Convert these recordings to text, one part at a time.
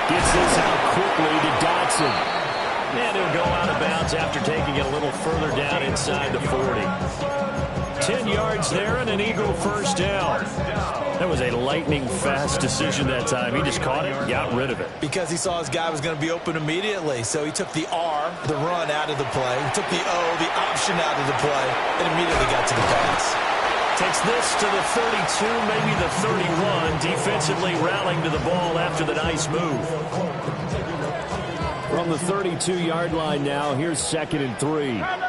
Gets this out quickly to Dotson. And he'll go out of bounds after taking it a little further down inside the 40. 10 yards there and an Eagle first down. That was a lightning-fast decision that time. He just caught it and got rid of it. Because he saw his guy was going to be open immediately. So he took the R, the run, out of the play. He took the O, the option, out of the play, and immediately got to the pass. Takes this to the 32, maybe the 31. Defensively rallying to the ball after the nice move. From the 32-yard line now, here's 2nd and 3. Out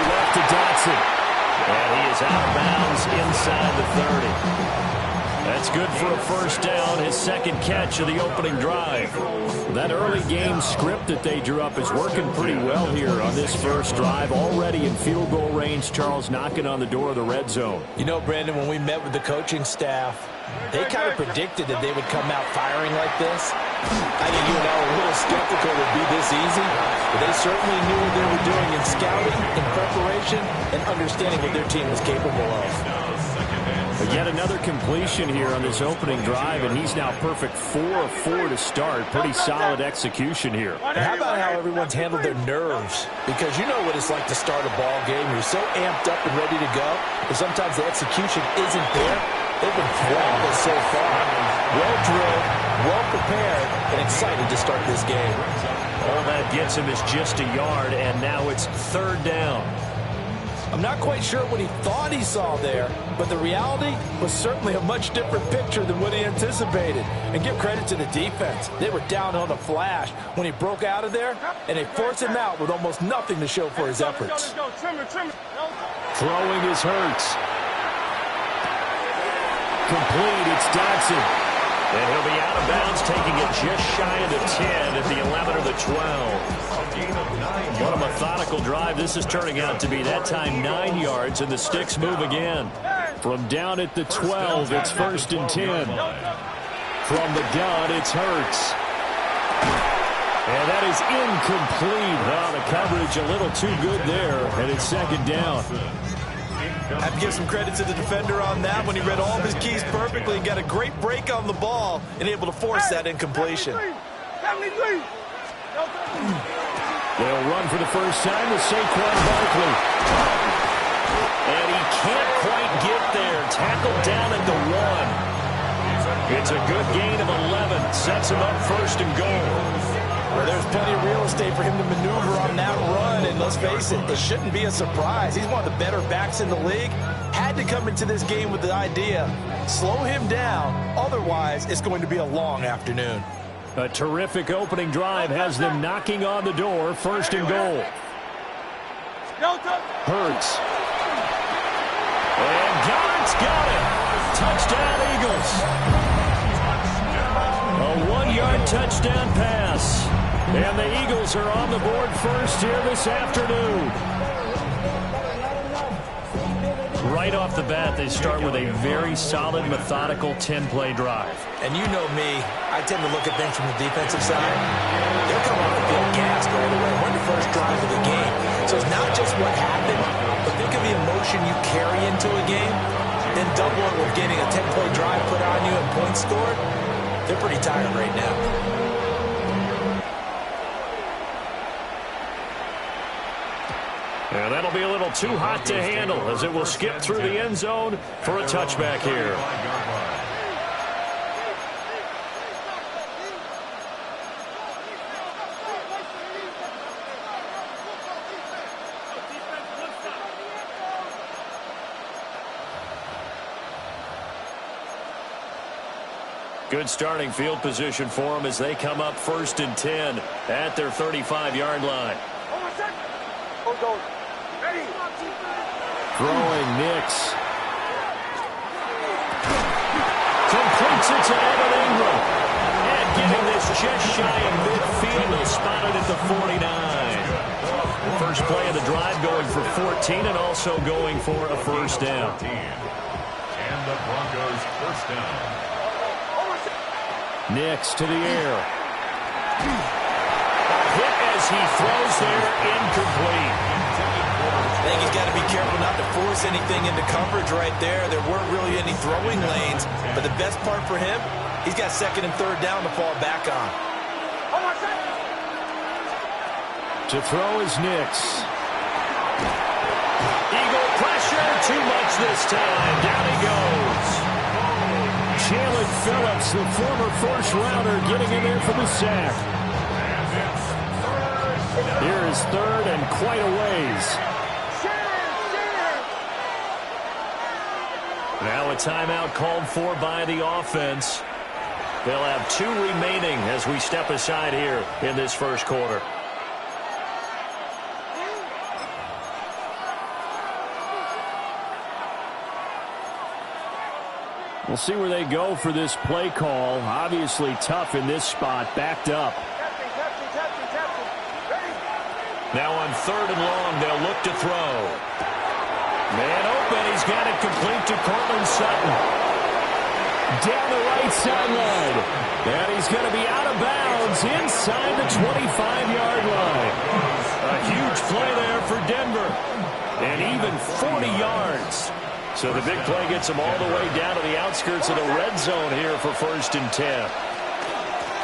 left to Dotson. And he is out of bounds inside the 30. That's good for a first down, his second catch of the opening drive. That early game script that they drew up is working pretty well here on this first drive. Already in field goal range, Charles knocking on the door of the red zone. You know, Brandon, when we met with the coaching staff, they kind of predicted that they would come out firing like this. I think you and I were a little skeptical it would be this easy, but they certainly knew what they were doing in scouting, in preparation, and understanding what their team was capable of. But yet another completion here on this opening drive, and he's now perfect 4 of 4 to start. Pretty solid execution here. And how about how everyone's handled their nerves? Because you know what it's like to start a ball game. You're so amped up and ready to go, but sometimes the execution isn't there. They've been flawless so far. Well drilled, well prepared, and excited to start this game. All that gets him is just a yard, and now it's 3rd down. I'm not quite sure what he thought he saw there, but the reality was certainly a much different picture than what he anticipated. And give credit to the defense. They were down on a flash when he broke out of there, and they forced him out with almost nothing to show for his efforts. Throwing is Hurts. Complete, it's Dotson. And he'll be out of bounds, taking it just shy of the 10 at the 11 or the 12. What a methodical drive this is turning out to be. That time 9 yards, and the sticks move again. From down at the 12, it's 1st and 10. From the gun, it's Hurts. And that is incomplete. Oh, the coverage a little too good there, and it's 2nd down. I have to give some credit to the defender on that when he read all of his keys perfectly and got a great break on the ball and able to force that incompletion. They'll run for the first time with Saquon Barkley. And he can't quite get there. Tackled down at the 1. It's a good gain of 11. Sets him up 1st and goal. Well, there's plenty of real estate for him to maneuver on that run, and let's face it, it shouldn't be a surprise. He's one of the better backs in the league. Had to come into this game with the idea, slow him down, otherwise it's going to be a long afternoon. A terrific opening drive has them knocking on the door, 1st and goal. Hurts. And God's got it. Touchdown, Eagles. A 1-yard touchdown pass. And the Eagles are on the board first here this afternoon. Right off the bat, they start with a very solid, methodical 10-play drive. And you know me, I tend to look at things from the defensive side. They're coming off the field gassed right away. We're in the first drive of the game. So it's not just what happened, but think of the emotion you carry into a game. Then double it with getting a 10-play drive put on you and points scored. They're pretty tired right now. And that'll be a little too hot to handle as it will skip through the end zone for a touchback here. Good starting field position for them as they come up 1st and 10 at their 35-yard line. Throwing Nix. Completes it to Evan Ingram. And getting this just shy of midfield. They'll spot it at the 49. First play of the drive going for 14 and also going for a first down. And the Broncos first down. Nix to the air. He throws there, incomplete. I think he's got to be careful not to force anything into coverage right there. There weren't really any throwing lanes, but the best part for him, he's got second and third down to fall back on. To throw is Nix. Eagle pressure, too much this time. Down he goes. Jalen Phillips, the former first-rounder, getting in there for the sack. Here is third and quite a ways. Now a timeout called for by the offense. They'll have 2 remaining as we step aside here in this first quarter. We'll see where they go for this play call. Obviously tough in this spot, backed up. Now on third and long, they'll look to throw. Man open, he's got it complete to Cortland Sutton. Down the right sideline. And he's going to be out of bounds inside the 25-yard line. A huge play there for Denver. And even 40 yards. So the big play gets them all the way down to the outskirts of the red zone here for 1st and 10.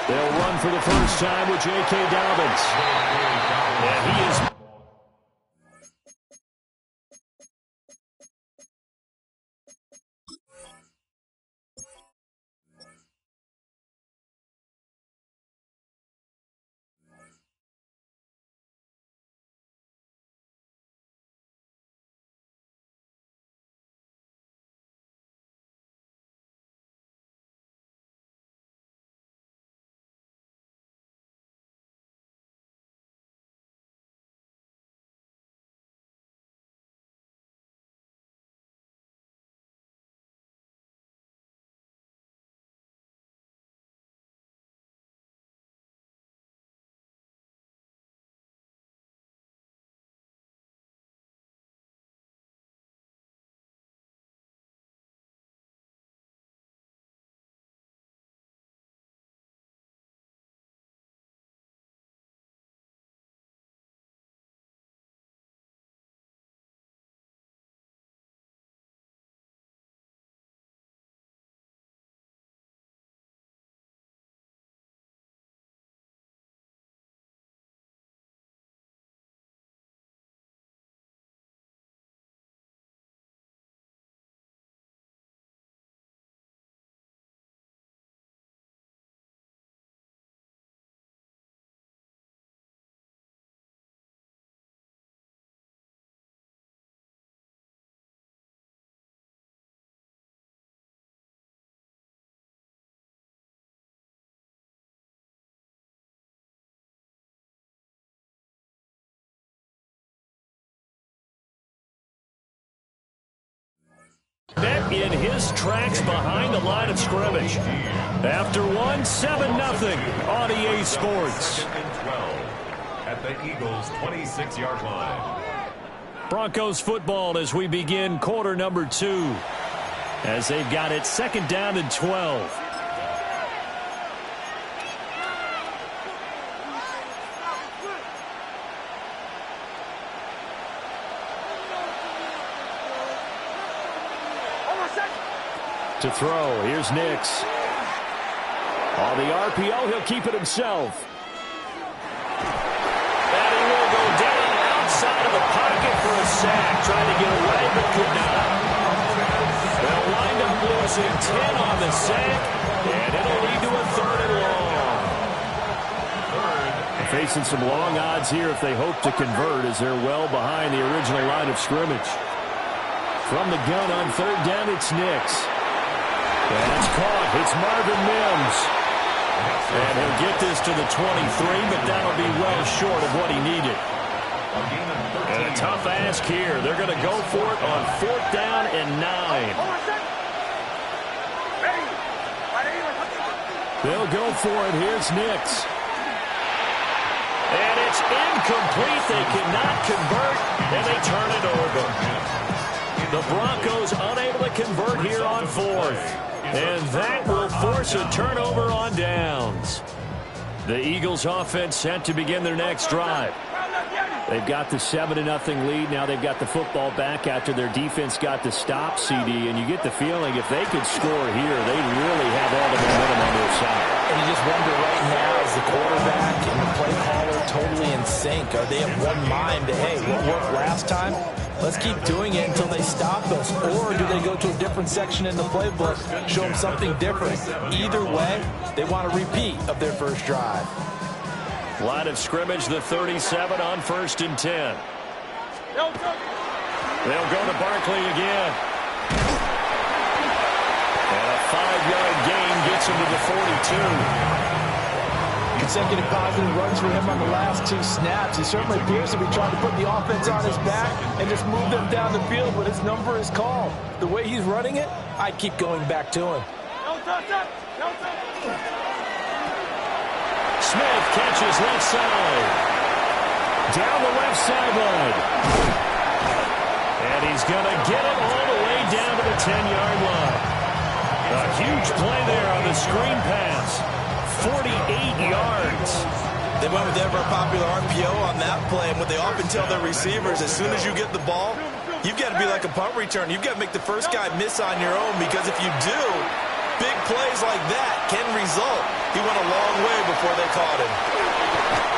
They'll run for the first time with J.K. Dobbins. And he is... Net in his tracks behind the line of scrimmage. After one, 7-0 on EA Sports. At the Eagles' 26-yard line. Broncos football as we begin quarter number 2. As they've got it 2nd down and 12. To throw, here's Nix. On the RPO, he'll keep it himself. And he will go down outside of the pocket for a sack. Trying to get away, but could not. They'll wind up losing 10 on the sack, and it'll lead to a 3rd and long. Facing some long odds here if they hope to convert, as they're well behind the original line of scrimmage. From the gun on 3rd down, it's Nix. And it's caught. It's Marvin Mims. And he'll get this to the 23, but that'll be well short of what he needed. And a tough ask here. They're going to go for it on 4th down and 9. They'll go for it. Here's Nix. And it's incomplete. They cannot convert, and they turn it over. The Broncos unable to convert here on 4th. And that will force a turnover on downs. The Eagles offense set to begin their next drive. They've got the 7-0 lead. Now they've got the football back after their defense got the stop, CD. And you get the feeling if they could score here, they'd really have all the momentum on their side. And you just wonder right now, is the quarterback and the play caller totally in sync? Are they of one mind that, hey, what worked last time? Let's keep doing it until they stop us. Or do they go to a different section in the playbook, show them something different? Either way, they want a repeat of their first drive. Line of scrimmage, the 37 on 1st and 10. They'll go to Barkley again. And a 5-yard gain gets him to the 42. Consecutive positive runs for him on the last 2 snaps. He certainly appears to be trying to put the offense on his back and just move them down the field, but his number is called. The way he's running it, I keep going back to him. Smith catches left side. Down the left sideline. And he's going to get it all the way down to the 10-yard line. A huge play there on the screen pass. 48 yards. They went with the ever-popular RPO on that play, and what they often tell their receivers, as soon as you get the ball, you've got to be like a punt return. You've got to make the first guy miss on your own, because if you do, big plays like that can result. He went a long way before they caught him.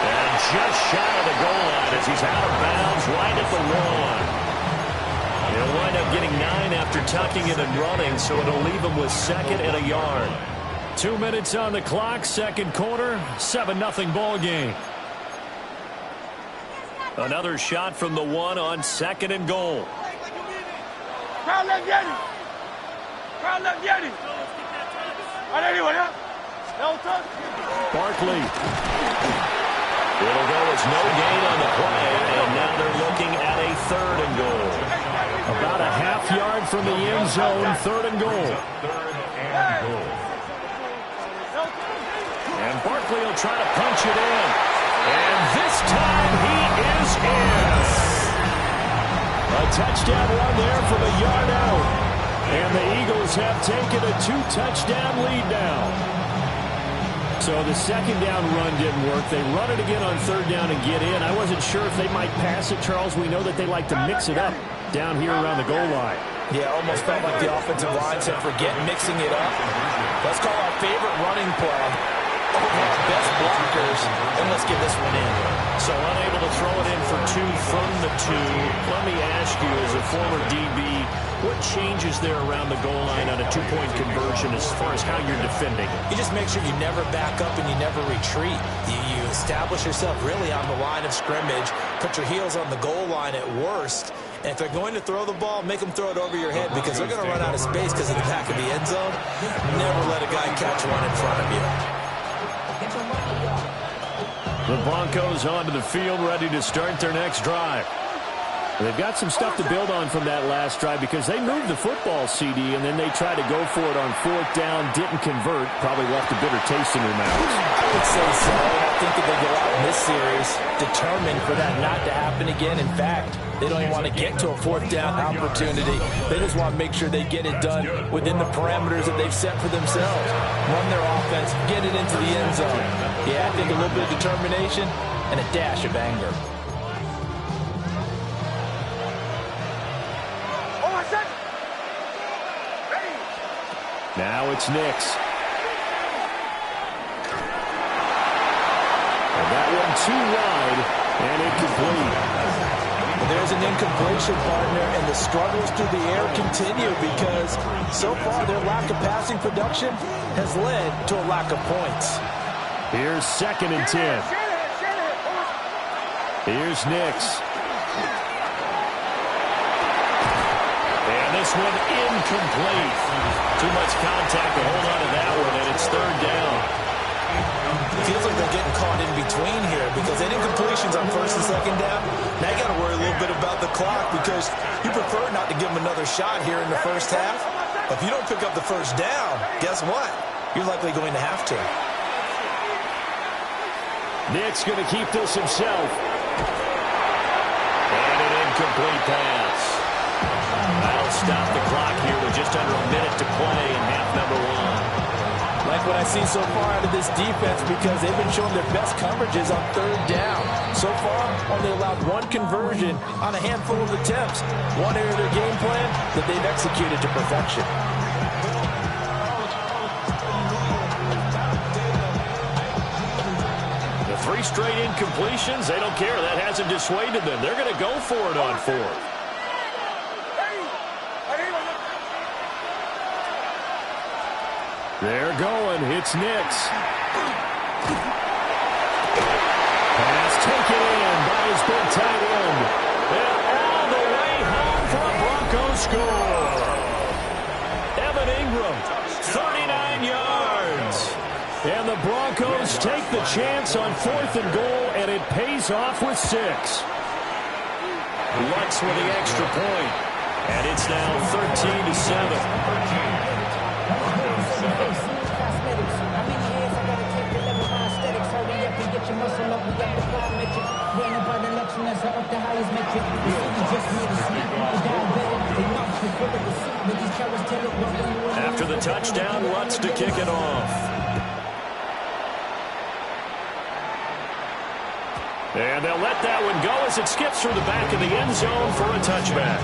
And just shy of the goal line as he's out of bounds right at the 1. He'll wind up getting 9 after tucking it and running, so it'll leave him with 2nd and a yard. 2 minutes on the clock, 2nd quarter, 7-0 ball game. Another shot from the 1 on 2nd and goal. Barkley. It'll go as no gain on the play, and now they're looking at a 3rd and goal. About a half-yard from the end zone, 3rd and goal. And Barkley will try to punch it in. And this time he is in. A touchdown run there from a yard out. And the Eagles have taken a 2-touchdown lead now. So the 2nd down run didn't work. They run it again on 3rd down and get in. I wasn't sure if they might pass it, Charles. We know that they like to mix it up down here around the goal line. Yeah, almost felt like the offensive line said, forget mixing it up. Let's call our favorite running play over our best blockers, and let's get this one in. So unable to throw it in for 2 from the 2. Let me ask you, as a former DB, what changes there around the goal line on a 2-point conversion as far as how you're defending? You just make sure you never back up and you never retreat. You establish yourself really on the line of scrimmage, put your heels on the goal line at worst, and if they're going to throw the ball, make them throw it over your head, because they're going to run out of space because of the back of the end zone. Never let a guy catch one in front of you. The Broncos onto the field, ready to start their next drive. They've got some stuff to build on from that last drive, because they moved the football, CD, and then they tried to go for it on 4th down, didn't convert, probably left a bitter taste in their mouths. I would say so. I think that they go out in this series determined for that not to happen again. In fact, they don't even want to get to a 4th down opportunity. They just want to make sure they get it done within the parameters that they've set for themselves. Run their offense, get it into the end zone. Yeah, I think a little bit of determination and a dash of anger. Now it's Nix. And that one too wide and incomplete. There's an incompletion, partner, and the struggles through the air continue, because so far their lack of passing production has led to a lack of points. Here's 2nd and 10. Here's Nix. And this one incomplete. Too much contact to hold on to that one, and it's 3rd down. It feels like they're getting caught in between here, because any incompletions on 1st and 2nd down, now you got to worry a little bit about the clock, because you prefer not to give them another shot here in the first half. But if you don't pick up the 1st down, guess what? You're likely going to have to. Nick's going to keep this himself. And an incomplete pass. That'll stop the clock here with just under a minute to play in half number 1. Like like what I've seen so far out of this defense because they've been showing their best coverages on third down. So far, only allowed one conversion on a handful of attempts. One area of their game plan that they've executed to perfection. The 3 straight incompletions, they don't care. That hasn't dissuaded them. They're going to go for it on 4th. They're going. It's Nix. Pass taken in by his big tight end. And all the way home for a Broncos score. Evan Ingram, 39 yards. And the Broncos take the chance on 4th and goal, and it pays off with 6. Lutz with the extra point. And it's now 13-7. After the touchdown, Lutz to kick it off. And they'll let that one go as it skips through the back of the end zone for a touchback.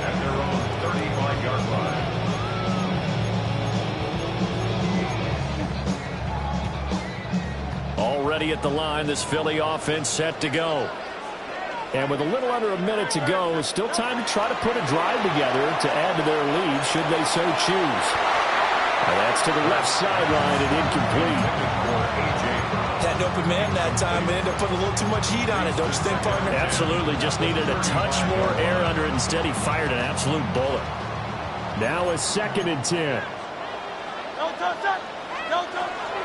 At their own 35-yard line. Already at the line, this Philly offense set to go. And with a little under a minute to go, it's still time to try to put a drive together to add to their lead should they so choose. Now that's to the left sideline and incomplete. Had an open man that time, but ended up putting a little too much heat on it, don't you think, partner? Absolutely, just needed a touch more air under it. Instead, he fired an absolute bullet. Now a 2nd and 10.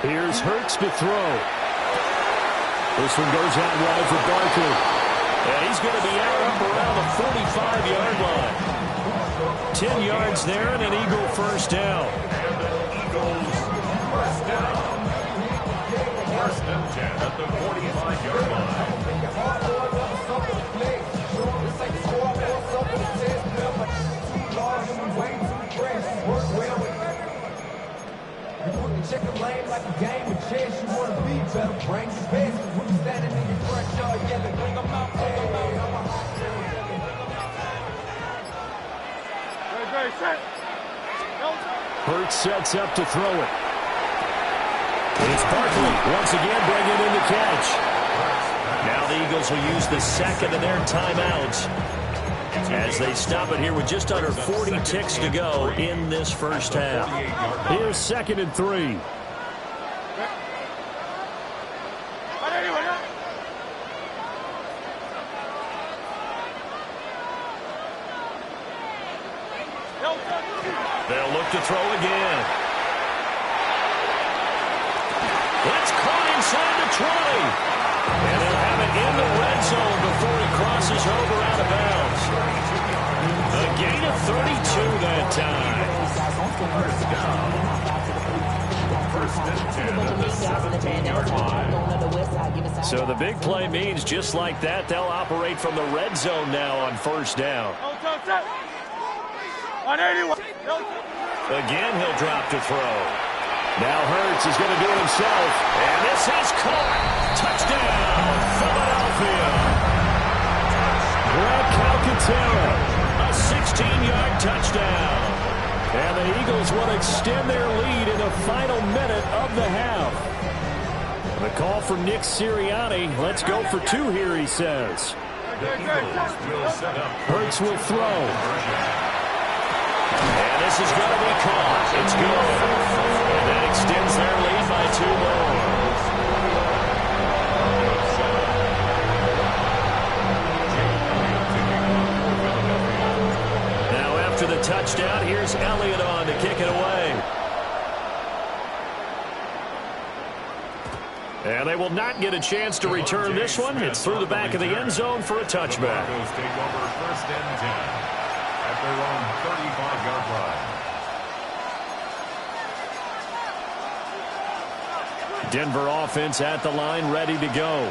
Here's Hurts to throw. This one goes out wide for Barkley. And he's going to be out up around the 45-yard line. 10 yards there and an Eagle first down. Eagles first down. 1st and 10 at the 45-yard line. Check the lane like a game of chess. You want to be better, bring the best. When you standing in your front yard, yelling, bring them out, bring them out. Hurts sets up to throw it. It's Barkley once again bringing in the catch. Now the Eagles will use the 2nd of their timeouts as they stop it here with just under 40 ticks to go in this first half. Here's 2nd and 3. They'll look to throw again. It's caught inside the 20. And they'll have it in the red zone before he crosses over out of bounds. A gain of 32 that time. First and 10 at the 17-yard line. So the big play means just like that, they'll operate from the red zone now on 1st down. Again, he'll drop to throw. Now Hurts is going to do it himself. And this is caught. Touchdown, Philadelphia. Brad Calcaterra, a 16-yard touchdown. And the Eagles will extend their lead in the final minute of the half. The call for Nick Sirianni. Let's go for 2 here, he says. The Eagles will set up. Hurts will throw. And this is going to be caught. It's good. And that extends their lead by 2 more. Now after the touchdown, here's Elliott on to kick it away. And they will not get a chance to return this one. It's through the back of the end zone for a touchback. The Broncos take over 1st and 10 at their own 35-yard line. Denver offense at the line, ready to go.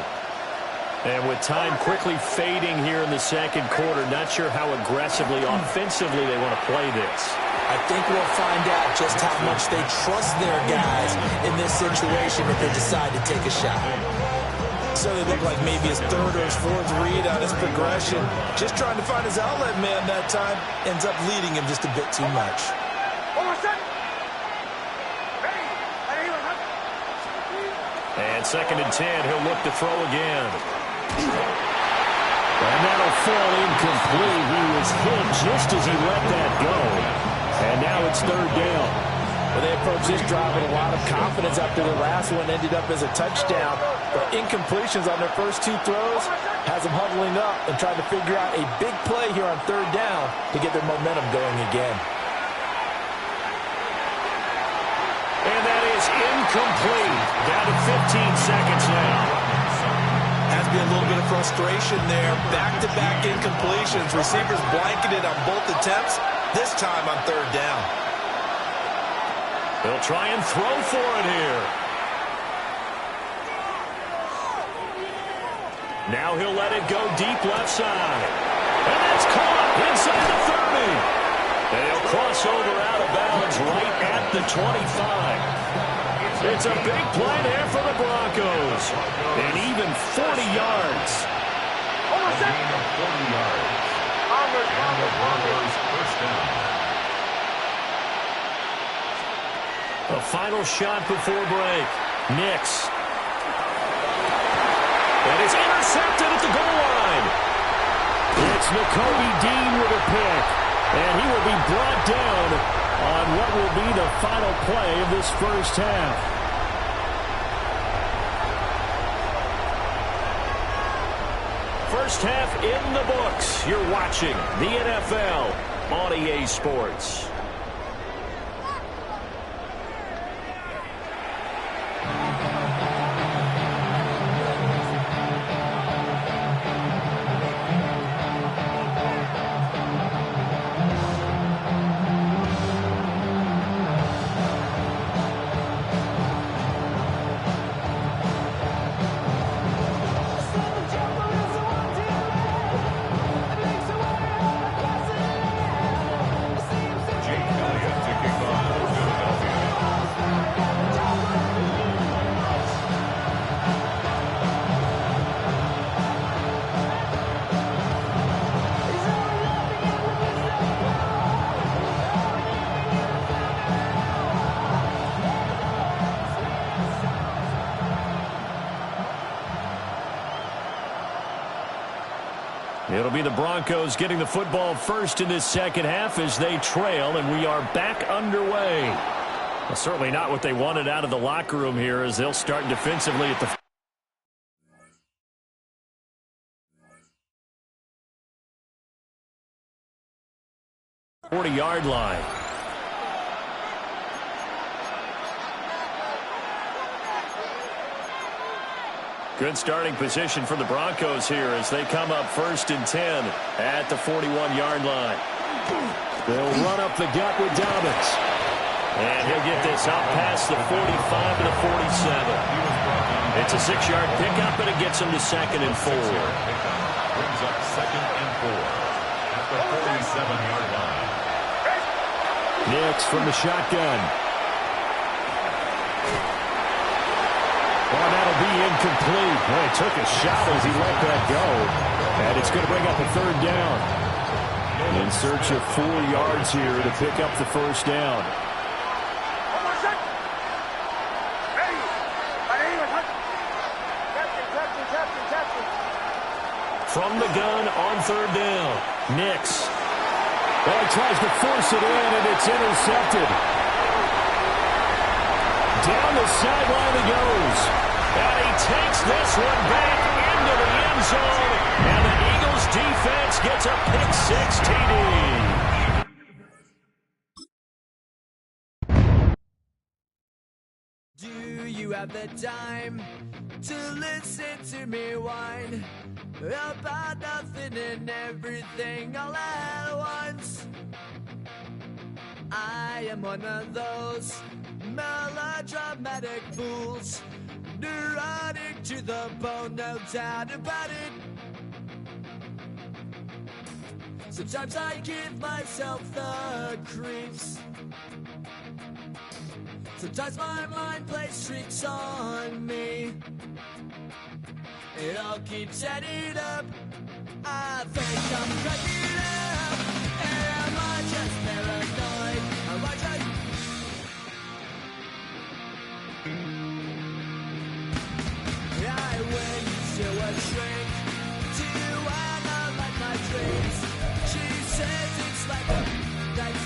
And with time quickly fading here in the 2nd quarter, not sure how aggressively, offensively they want to play this. I think we'll find out just how much they trust their guys in this situation if they decide to take a shot. So they look like maybe his third or his fourth read on his progression. Just trying to find his outlet man that time. Ends up leading him just a bit too much. And 2nd and 10, he'll look to throw again. And that'll fall incomplete. He was hit just as he let that go. And now it's 3rd down. Well, they approached this drive with a lot of confidence after the last one ended up as a touchdown. But incompletions on their first 2 throws has them huddling up and trying to figure out a big play here on 3rd down to get their momentum going again. And that is incomplete. Down to 15 seconds now. Has been a little bit of frustration there. Back-to-back incompletions. Receivers blanketed on both attempts. This time on 3rd down. He'll try and throw for it here. Now he'll let it go deep left side. And that's caught inside the 30. And he'll cross over out of bounds right at the 25. It's a big play there for the Broncos. And even 40 yards. A gain of 40 yards. And the Broncos first down. A final shot before break. Nix. And it's intercepted at the goal line. It's Nakobe Dean with a pick. And he will be brought down on what will be the final play of this first half. First half in the books. You're watching the NFL on EA Sports. It'll be the Broncos getting the football first in this second half as they trail, and we are back underway. Well, certainly not what they wanted out of the locker room here as they'll start defensively at the 40-yard line. Good starting position for the Broncos here as they come up 1st and 10 at the 41-yard line. They'll run up the gut with Dobbins. And he'll get this up past the 45 to the 47. It's a 6-yard pickup, and it gets him to 2nd and 4. Brings up 2nd and 4 at the 47-yard line. Nix from the shotgun. Well, that'll be incomplete. Well, he took a shot as he let that go. And it's going to bring up a 3rd down. In search of 4 yards here to pick up the first down. From the gun on 3rd down. Nix. Well, he tries to force it in, and it's intercepted. Down the sideline he goes. And he takes this one back into the end zone. And the Eagles defense gets a pick-6 TD. Do you have the time to listen to me whine about nothing and everything all at once? I am one of those melodramatic fools, neurotic to the bone, no doubt about it. Sometimes I give myself the creeps. Sometimes my mind plays tricks on me. It all keeps adding up. I think I'm cracking up. Am I just paranoid? Am I just... I went to a shrink to analyze my dreams. She says it's like a that's